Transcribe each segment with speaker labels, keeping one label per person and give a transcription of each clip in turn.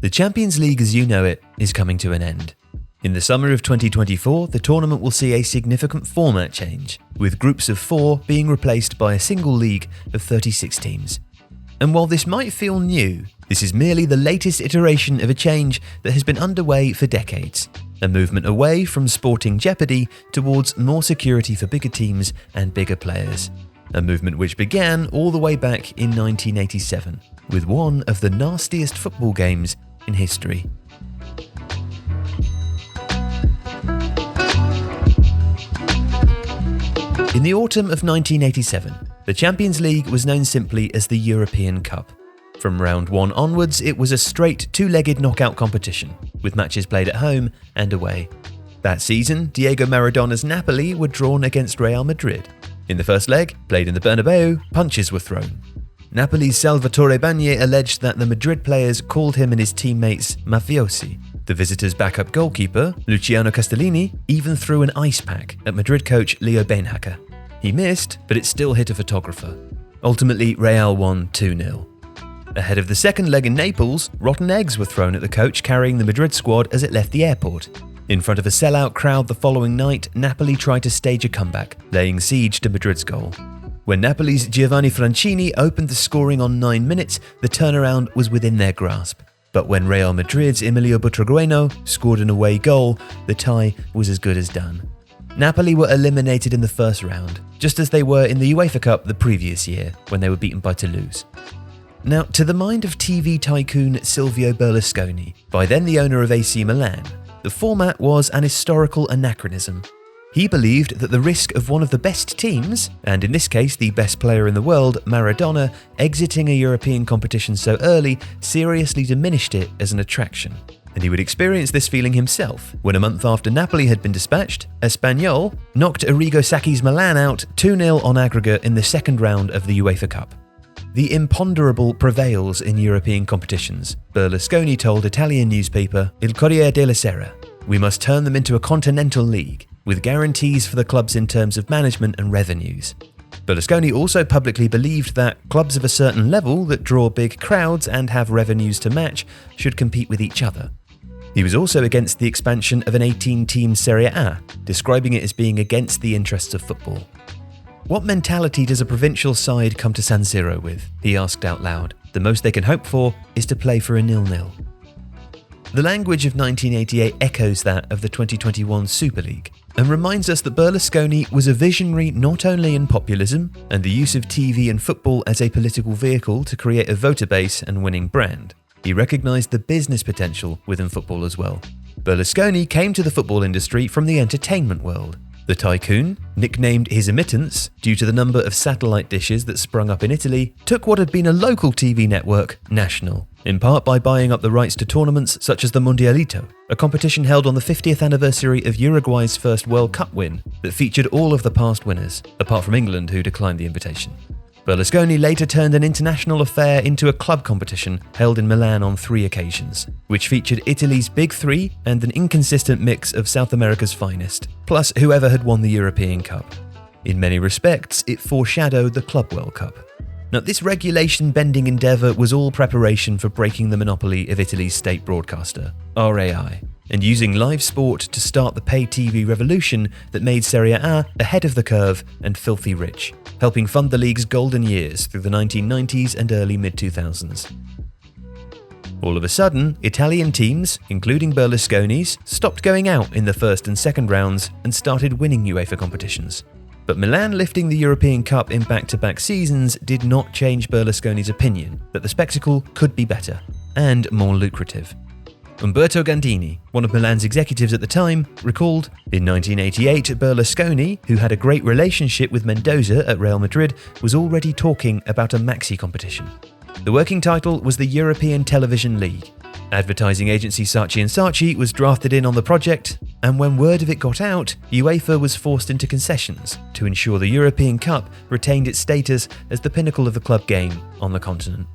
Speaker 1: The Champions League as you know it is coming to an end. In the summer of 2024, the tournament will see a significant format change, with groups of 4 being replaced by a single league of 36 teams. And while this might feel new, this is merely the latest iteration of a change that has been underway for decades, a movement away from sporting jeopardy towards more security for bigger teams and bigger players. A movement which began all the way back in 1987, with one of the nastiest football games in history. In the autumn of 1987, the Champions League was known simply as the European Cup. From round 1 onwards, it was a straight 2-legged knockout competition, with matches played at home and away. That season, Diego Maradona's Napoli were drawn against Real Madrid. In the first leg, played in the Bernabeu, punches were thrown. Napoli's Salvatore Bagné alleged that the Madrid players called him and his teammates mafiosi. The visitors' backup goalkeeper, Luciano Castellini, even threw an ice pack at Madrid coach Leo Beenhakker. He missed, but it still hit a photographer. Ultimately, Real won 2-0. Ahead of the second leg in Naples, rotten eggs were thrown at the coach carrying the Madrid squad as it left the airport. In front of a sellout crowd the following night, Napoli tried to stage a comeback, laying siege to Madrid's goal. When Napoli's Giovanni Francini opened the scoring on 9 minutes, the turnaround was within their grasp. But when Real Madrid's Emilio Butragueño scored an away goal, the tie was as good as done. Napoli were eliminated in the first round, just as they were in the UEFA Cup the previous year, when they were beaten by Toulouse. Now, to the mind of TV tycoon Silvio Berlusconi, by then the owner of AC Milan, the format was an historical anachronism. He believed that the risk of one of the best teams, and in this case the best player in the world, Maradona, exiting a European competition so early seriously diminished it as an attraction. And he would experience this feeling himself when a month after Napoli had been dispatched, Espanyol knocked Arrigo Sacchi's Milan out 2-0 on aggregate in the second round of the UEFA Cup. The imponderable prevails in European competitions. Berlusconi told Italian newspaper Il Corriere della Sera, "We must turn them into a continental league, with guarantees for the clubs in terms of management and revenues." Berlusconi also publicly believed that clubs of a certain level that draw big crowds and have revenues to match should compete with each other. He was also against the expansion of an 18-team Serie A, describing it as being against the interests of football. "What mentality does a provincial side come to San Siro with?" he asked out loud. "The most they can hope for is to play for a 0-0. The language of 1988 echoes that of the 2021 Super League, and reminds us that Berlusconi was a visionary not only in populism and the use of TV and football as a political vehicle to create a voter base and winning brand. He recognised the business potential within football as well. Berlusconi came to the football industry from the entertainment world. The tycoon, nicknamed his emittance due to the number of satellite dishes that sprung up in Italy, took what had been a local TV network national, in part by buying up the rights to tournaments such as the Mundialito, a competition held on the 50th anniversary of Uruguay's first World Cup win that featured all of the past winners, apart from England who declined the invitation. Berlusconi later turned an international affair into a club competition held in Milan on 3 occasions, which featured Italy's Big Three and an inconsistent mix of South America's finest, plus whoever had won the European Cup. In many respects, it foreshadowed the Club World Cup. Now, this regulation-bending endeavour was all preparation for breaking the monopoly of Italy's state broadcaster, RAI, and using live sport to start the pay TV revolution that made Serie A ahead of the curve and filthy rich, helping fund the league's golden years through the 1990s and early mid-2000s. All of a sudden, Italian teams, including Berlusconi's, stopped going out in the first and second rounds and started winning UEFA competitions. But Milan lifting the European Cup in back-to-back seasons did not change Berlusconi's opinion that the spectacle could be better and more lucrative. Umberto Gandini, one of Milan's executives at the time, recalled, "In 1988, Berlusconi, who had a great relationship with Mendoza at Real Madrid, was already talking about a maxi competition. The working title was the European Television League. Advertising agency Saatchi & Saatchi was drafted in on the project, and when word of it got out, UEFA was forced into concessions to ensure the European Cup retained its status as the pinnacle of the club game on the continent."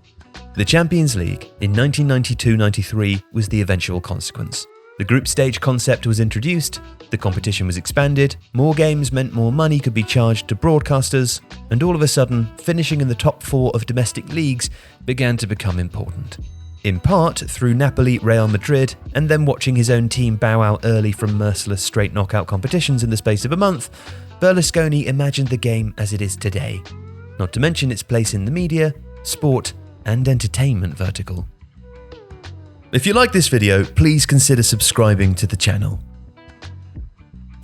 Speaker 1: The Champions League in 1992-93 was the eventual consequence. The group stage concept was introduced, the competition was expanded, more games meant more money could be charged to broadcasters, and all of a sudden, finishing in the top 4 of domestic leagues began to become important. In part through Napoli, Real Madrid, and then watching his own team bow out early from merciless straight knockout competitions in the space of a month, Berlusconi imagined the game as it is today, not to mention its place in the media, sport, and entertainment vertical. If you like this video, please consider subscribing to the channel.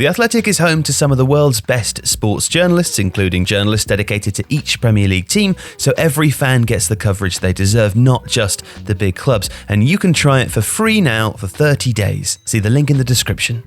Speaker 1: The Athletic is home to some of the world's best sports journalists, including journalists dedicated to each Premier League team, so every fan gets the coverage they deserve, not just the big clubs. And you can try it for free now for 30 days. See the link in the description.